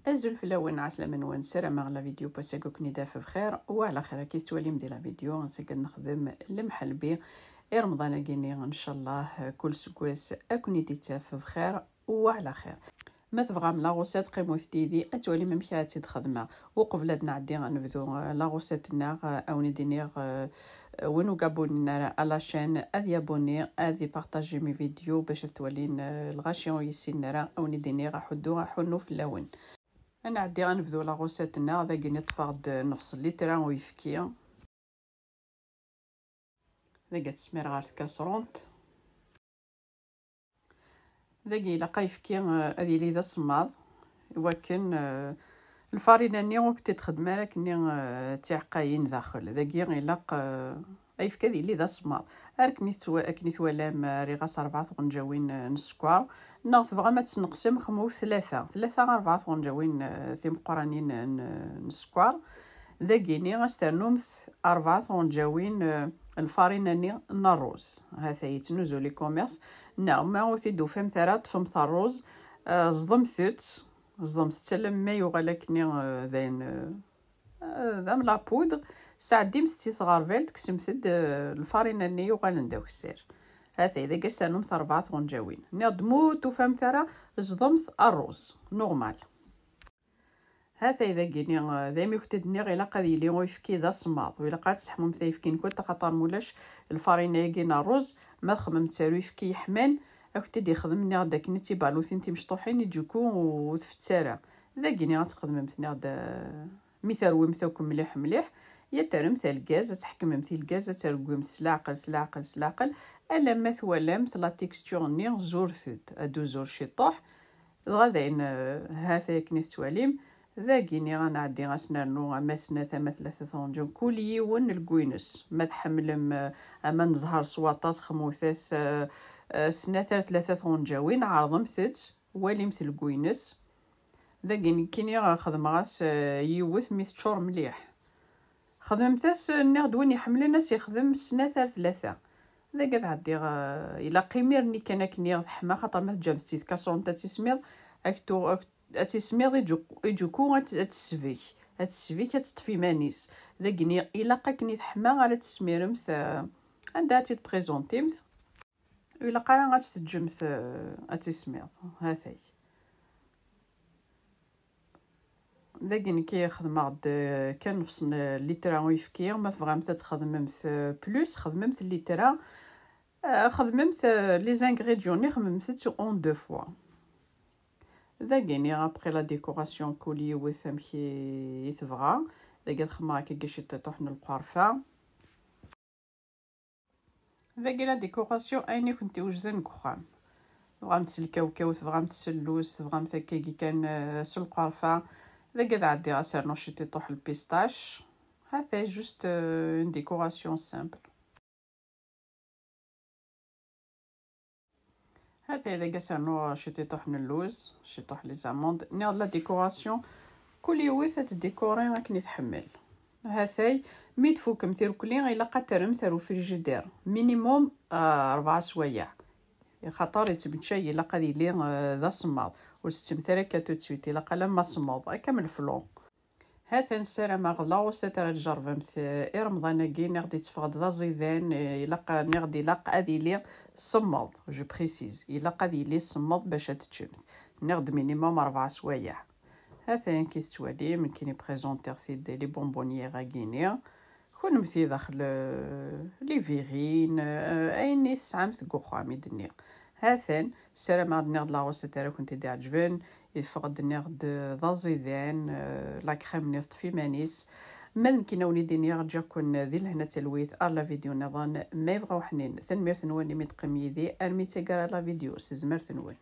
أزول في الأول عسلامة نوان سلام على فيديو باساكو كني دافع بخير وعلى خير كي توالي مدي لا فيديو نسقد نخدم المحل بي رمضان كيني ان شاء الله كل سكواس اكوني ديتاف بخير وعلى خير. ما تبغى من لاغوسات قيمو ثديدي اتولي ممكاتي تخدمها وقبل نعدي غنبدو لاغوساتنا او ندينيغ وينو قابوني على شان اذي ابوني اذي بارطاجي مي فيديو باش تولين الغاشيون يسين او ندينيغ حنو في اللون. انا عدي غنبدو لاغوساتنا ذاكي نطفغد نفس لتر ويفكي ذاك تسمير غير كاسرونت ذاكي الا قايفكي هذه لي ذا الصماض ولكن الفارينه وقت تخدم لكني تعقاين داخل ذاكي الا ايفك هذه لي ذا الصماض اكني توالام ري غاس 4 غنجاوين نسكوار ناغ تبغى ما تنقسم خمو ثلاثة 4 غنجاوين ثيم قرانين نسكوار ذاكيني غاسترنومث 4 غنجاوين الفارينة الروز هذا يتنوزو لي كوميرس نعم وثيدو فهم ثلاث فم الروز صدم تسلم ما يغلكني ذين ذم لا بودر ساعدي مستي صغار فيلت كسمثد الفارينة ني يغلن داو السير هذا اذا قستانوم 4 غنجاوين نضمو تفهم ثرا صدمت الروز نورمال هذا اذا كيني ذايما كتدني غير قادي لي ويفكي ذا صماط ولا قاد تسحمم ثايفكين كنت خاطر مولاش الفارينه كينا الرز ما خمم تسالو يفكي يحمان اكو تدي خدمني داك نتي بالوثين تي مشطوحين يجوكو وتفتسارا ذا كيني غتخدم مثلا دا مثال ومثاكم مليح يا ترم تاع الغاز تحكم مثل الغاز ترقم سلاقل الا ما ثوالم لا تيكستور ني زور ثد ادو زور شطوح غادين هذا كني تواليم ذاكيني غنعدي غاسنرنو مسنا ثما 3 غنجاو كل يوم الكوينس ما تحملم اما نزهر سواطاس خموثاس سنه 3 غنجاوين عرضم ثت والي مثل الكوينس ذاكيني كيني غاخدم غاس يوث ميت شهور مليح خدمتاس ناخد وين يحمل الناس يخدم سنه 3 ذا قد عدي الى قيميرني كان كني حما خاطر ما تجابتي كاسون تاع تسمير اكتو اتسمير يجوكو اتسفيك تطفي مانيس ذاكني الا قاكني حما على تسميرمث عندها تبريزونتيمث الا قرا غتسجمث اتسمير هاثاي ذاكني كي خدم عاد كان نفس ليترا ويفكي ما تفغمت تخدممث بلوس خدممث ليترا خدممث لي زانغريديون ني خدممث اون دو فوا ذاكيني ابري لا ديكوراسيون كولي وثم كي يتبغى ذاك خما كي كيش تطحن القرفه ذاكي لا ديكوراسيون ايني كنتي وجدن كخام بغامت الكاوكاو تبغامت السلوس تبغامت هكا كي كان القرفه ذاك عادي غاسير نشيتي طوح البيستاش هذا جوست اون ديكوراسيون سامبل هذا اذا قاسرنو شتي طحن اللوز شي طح لي زاموند نيض لا ديكوراسيون كل يوث تديكوري راكني تحمل هاثاي ميت فوك مثير كلين الا قاتر مثير فريجيدير مينيموم 4 سوايع خاطر يتبنشاي الا قادي لي ذا صماض وستمثال كاتو تسويتي الا قال ما صماض كامل فلون هاثا السلام غلا وسترى تجرب في رمضان كي غادي تفقد ذا زيدان الا غادي لاق ادي لي صماض جو بريسيز الا قادي لي صماض باش تشمت نغد مينيموم 4 سوايع هاثا كي توالي من كيني بريزونتير سيد لي بونبونيير غاكينيا كون مثي داخل لي فيغين ايني سعمت كوخامي دنيا هاثن السلام عاد نغد لا وسترى كنت دي عجبن يفقد نغد ذا زيدان لا كريم نغد في مانيس من كينوني ديني رجع كون ذي لهنا تلويث لا فيديو نظن ما يبغاو حنين ثنمير ثنواني متقمي ذي ارمي تقرا لا فيديو سزمر ثنوان